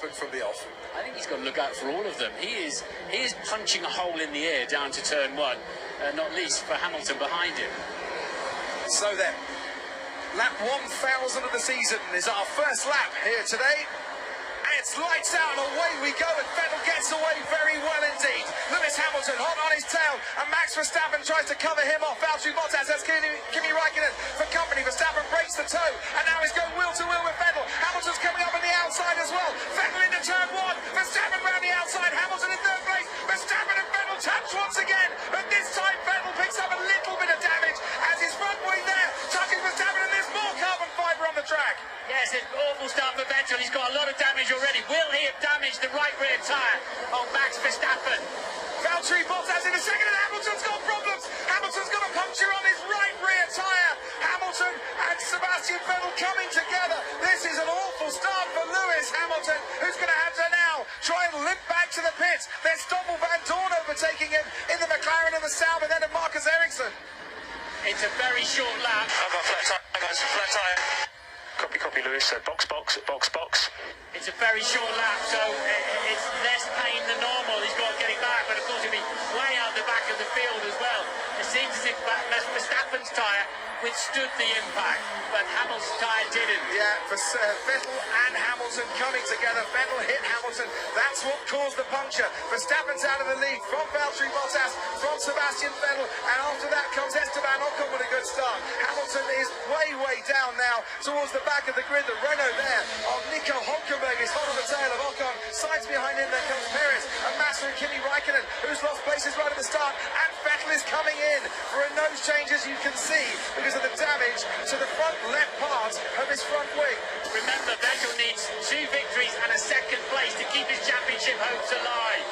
from the off. I think he's got to look out for all of them. He is punching a hole in the air down to turn one, not least for Hamilton behind him. So then, lap 1,000 of the season is our first lap here today. And it's lights out and away we go, and Vettel gets away very well indeed. Lewis Hamilton hot on his tail, and Max Verstappen tries to cover him off. Valtteri Bottas has Kimi Raikkonen for company. Verstappen breaks the toe, and now he's going wheel to wheel with Vettel. Hamilton's coming up on the outside as well. Vettel into turn one, Verstappen round the outside, Hamilton in third place. Verstappen and Vettel touch once again, but this time Vettel picks up a little bit of damage as his front wing there touches Verstappen, and there's more carbon fibre on the track. Yes, it's an awful start for Vettel. He's got a lot of damage already. Will he have damaged the right rear tyre of Max Verstappen? Valtteri Bottas in a second, and Hamilton's got problems. Hamilton's got a puncture on his right rear tyre. Hamilton and Sebastian Vettel coming together. This is an awful start for Lewis Hamilton, who's going to have to now try and limp back to the pits. There's Stoffel Van Dorn overtaking him in the McLaren in the Sauber, then of Marcus Ericsson. It's a very short lap. I've got flat tyre, guys, flat tyre. Copy, Lewis. Box. It's a very short lap, so it's less pain than normal. He's got to get it back, but of course he'll be way out the back of the field as well. It seems as if Verstappen's tyre withstood the impact, but Hamilton's tyre didn't. Yeah, for Vettel and Hamilton coming together. Vettel hit Hamilton. That's what caused the puncture. Verstappen's out of the lead from Valtteri Bottas, from Sebastian Vettel, and after that comes Esteban Ocon with a good start. Hamilton is way down now towards the back of the grid. The Renault there of Nico Hulkenberg is hot on the tail of Ocon. Sides behind him, there comes Perez and Massa and Kimi Raikkonen, who's lost places right at the start, and Vettel is coming in for a nose change, as you can see, because of the damage to the front left part of his front wing. Remember, Vettel needs 2 victories and a second place to keep his championship hopes alive.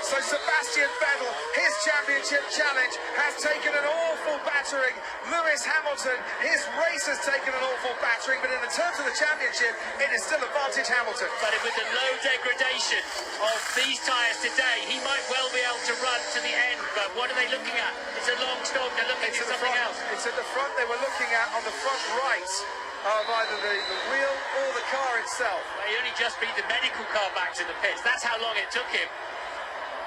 So Sebastian Vettel, his championship challenge, has taken an awful battering. Lewis Hamilton, his race has taken an awful battering, but in terms of the championship, it is still advantage Hamilton. But with the low degradation of these tyres today, he might well be able to run to the end. But what are they looking at? It's a long stalk. They're looking at something else. It's at the front. They were looking at on the front right of either the wheel or the car itself. Well, he only just beat the medical car back to the pits. That's how long it took him.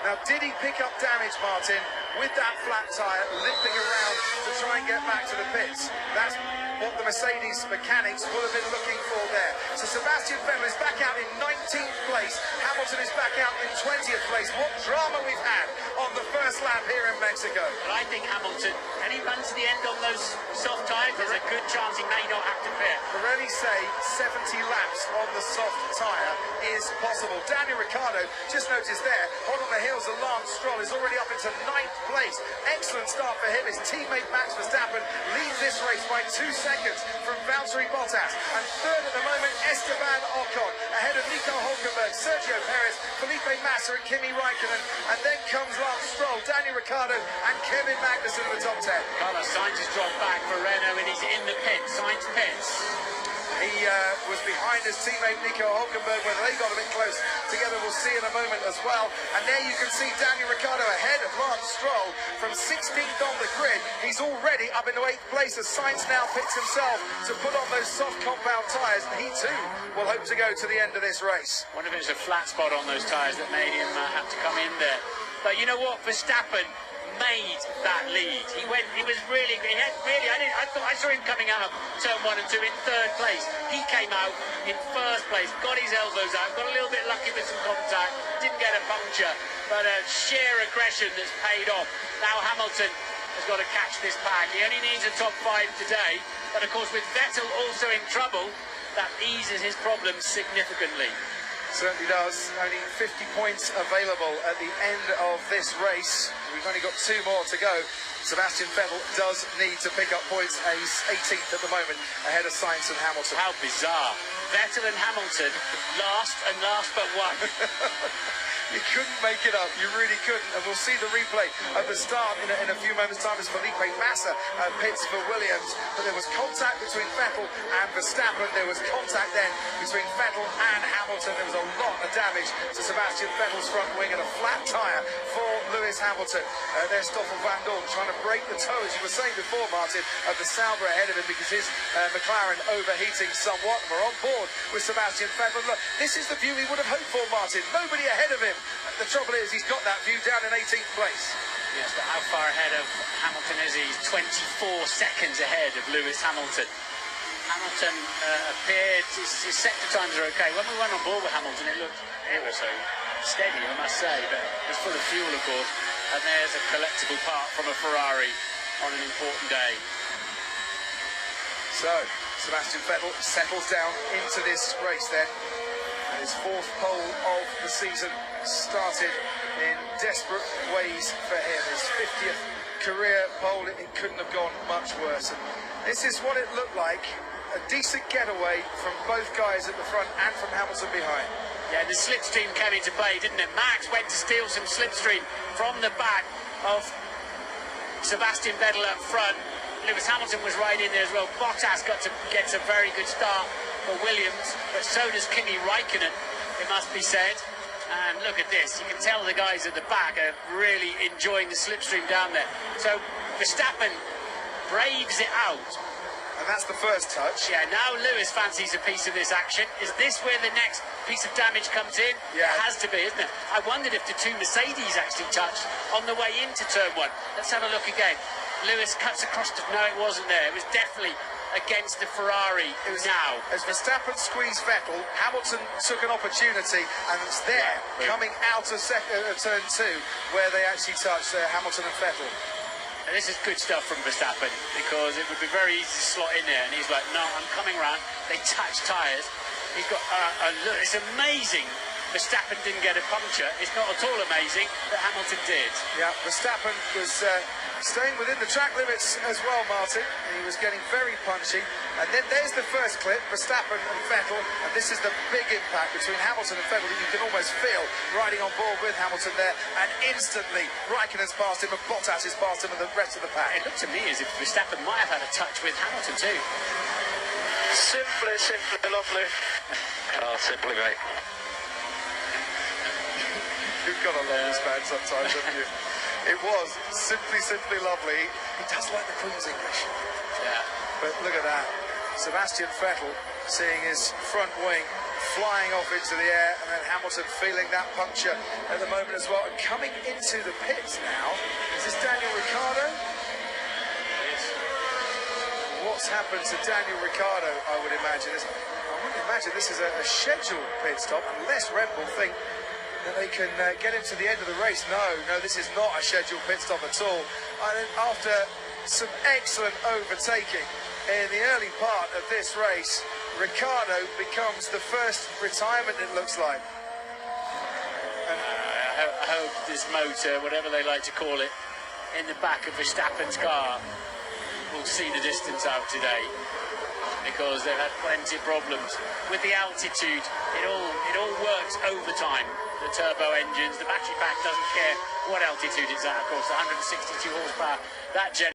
Now, did he pick up damage, Martin, with that flat tyre, limping around to try and get back to the pits? That's what the Mercedes mechanics will have been looking for there. So Sebastian Vettel is back out in 19th place. Hamilton is back out in 20th place. What drama we've had on the first lap here in Mexico. But I think Hamilton, can he run to the end on those soft tyres? There's a good chance he may not have to pit. Pirelli say 70 laps on the soft tyre is possible. Daniel Ricciardo, just noticed there, hot on the heels of Lance Stroll, is already up into 9th place. Excellent start for him. His teammate Max Verstappen leads this race by 2 seconds from Valtteri Bottas. And third at the moment, Esteban Ocon, ahead of Nico Hulkenberg, Sergio Perez, Felipe Massa and Kimi Raikkonen. And then comes Lance Stroll, Daniel Ricciardo and Kevin Magnussen in the top 10. Carlos Sainz has dropped back for Renault and he's in the pit. Sainz pits. He was behind his teammate Nico Hulkenberg. Whether they got a bit close together, we'll see in a moment as well. And there you can see Daniel Ricciardo ahead of Lance Stroll from 16th on the grid. He's already up into 8th place as Sainz now picks himself to put on those soft compound tyres. And he too will hope to go to the end of this race. Wonder if it was a flat spot on those tyres that made him have to come in there. But you know what? Verstappen made that lead. He was really, I saw him coming out of turn 1 and 2 in 3rd place. He came out in 1st place, got his elbows out, got a little bit lucky with some contact, didn't get a puncture, but a sheer aggression that's paid off. Now Hamilton has got to catch this pack. He only needs a top 5 today, but of course with Vettel also in trouble, that eases his problems significantly. Certainly does. Only 50 points available at the end of this race. We've only got 2 more to go. Sebastian Vettel does need to pick up points. He's 18th at the moment, ahead of Sainz and Hamilton. How bizarre. Vettel and Hamilton, last but one. You couldn't make it up. You really couldn't. And we'll see the replay of the start in a few moments' time as Felipe Massa pits for Williams. But there was contact between Vettel and Verstappen. There was contact then between Vettel and Hamilton. There was a lot of damage to Sebastian Vettel's front wing and a flat tyre for Lewis Hamilton. There's Stoffel van Dorn trying to break the toe, as you were saying before, Martin, of the Sauber ahead of him because his McLaren overheating somewhat. We're on board with Sebastian Vettel. Look, this is the view we would have hoped for, Martin. Nobody ahead of him. The trouble is he's got that view down in 18th place. Yes, but how far ahead of Hamilton is he? He's 24 seconds ahead of Lewis Hamilton. Hamilton appeared, his sector times are okay. When we went on board with Hamilton, it was so steady, I must say, but it was full of fuel, of course. And there's a collectible part from a Ferrari on an important day. So, Sebastian Vettel settles down into this race then. And his fourth pole of the season started in desperate ways for him. His 50th career pole, it couldn't have gone much worse. And this is what it looked like, a decent getaway from both guys at the front and from Hamilton behind. Yeah, the slipstream came into play, didn't it? Max went to steal some slipstream from the back of Sebastian Vettel up front. Lewis Hamilton was right in there as well. Bottas gets a very good start for Williams, but so does Kimi Räikkönen, it must be said. And look at this, you can tell the guys at the back are really enjoying the slipstream down there. So Verstappen braves it out. And that's the first touch. Yeah, now Lewis fancies a piece of this action. Is this where the next piece of damage comes in? Yeah. It has to be, isn't it? I wondered if the two Mercedes actually touched on the way into turn one. Let's have a look again. Lewis cuts across the... No, it wasn't there. It was definitely against the Ferrari now. As Verstappen squeezed Vettel, Hamilton took an opportunity, and it's there, coming out of turn two, where they actually touched Hamilton and Vettel. And this is good stuff from Verstappen, because it would be very easy to slot in there, and he's like, no, I'm coming round. They touch tyres. He's got look, it's amazing Verstappen didn't get a puncture. It's not at all amazing that Hamilton did. Yeah, Verstappen was staying within the track limits as well, Martin. He was getting very punchy. And then there's the first clip, Verstappen and Vettel. And this is the big impact between Hamilton and Vettel that you can almost feel riding on board with Hamilton there. And instantly, Räikkönen's passed him and Bottas has passed him and the rest of the pack. It looked to me as if Verstappen might have had a touch with Hamilton too. Simply lovely. Oh, simply, mate. You've got to love this man sometimes, haven't you? It was simply lovely. He does like the Queen's English. Yeah. But look at that. Sebastian Vettel seeing his front wing flying off into the air, and then Hamilton feeling that puncture at the moment as well. And coming into the pits now, is this Daniel Ricciardo? Yes. What's happened to Daniel Ricciardo, I would imagine. I wouldn't imagine this is a scheduled pit stop, unless Red Bull think that they can get him to the end of the race. No, this is not a scheduled pit stop at all. And after some excellent overtaking in the early part of this race, Ricciardo becomes the first retirement, it looks like. I hope this motor, whatever they like to call it, in the back of Verstappen's car will see the distance out today, because they've had plenty of problems with the altitude. It all works overtime. The turbo engines, the battery pack doesn't care what altitude it's at, of course, 162 horsepower. That